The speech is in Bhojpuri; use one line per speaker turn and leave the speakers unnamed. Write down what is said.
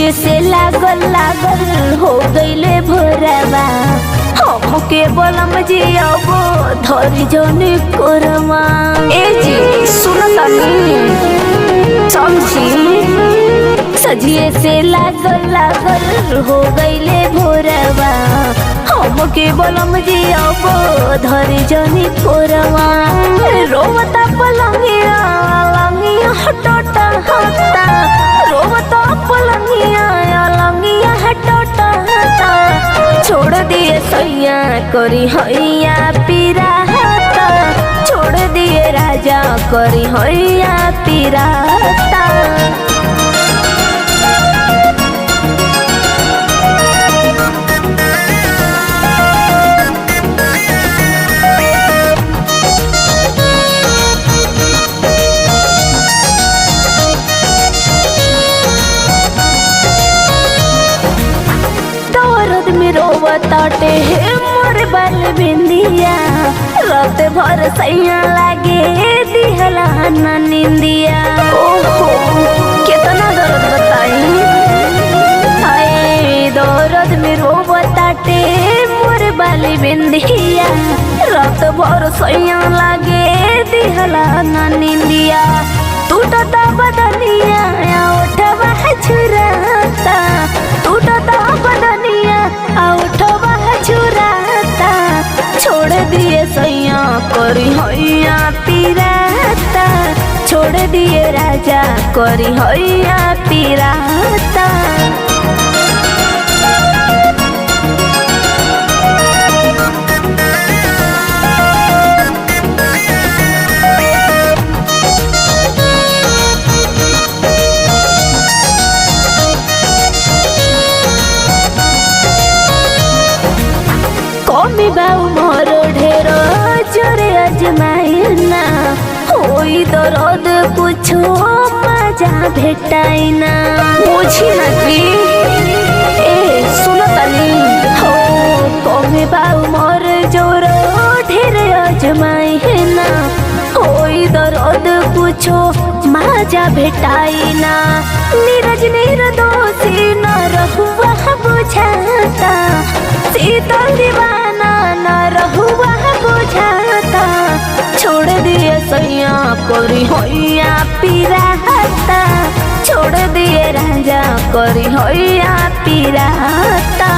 सजिए से लागल लागल हो गईले भोरवा हमके बलम जी अब धरी जनी कोरमा। ए जी सुनतानी समझी सजिए से लागल लागल हो गईले भोरवा हमके बलम जी अब धरी जनी कोरमा। रोवता पलंगिया लंगिया हटोटा हटा रोवता पलंगिया लंगिया हटोटा हटा छोड़ दिए सैया करी हैया पिराता छोड़ दिए राजा करी हैया पिराता। रोवताटे मोर बल बिंदिया रात भर सैया लागे दिहला ना निंदिया। ओहो कितना दर्द बताई हाय दर्द में रोवताटे मोर बल बिंदिया रात भर सैया लागे दिहला ना निंदिया। टूटता बदनिया उठवा छुराता टूटता बदनिया उठवा छुराता छोड़ दिए सैया करी हैया पिराता छोड़ दिए राजा करी हैया पिराता। कमी बाऊ मोर ढेर जोरे अजमाइना होई दर्द कुछो मजा भेटाइना बुझी ना जी। ए सुनो तनी हो कमी बाऊ मोर जोर ढेर अजमाइना होई दर्द कुछो मजा भेटाइना। नीरज निर्दोषी न रहुआ बुझाता शीतल दीवाना न रहुआ बुझाता छोड़ दिए सैया करी हैया पिराता छोड़ दिए राजा करी हैया पिराता।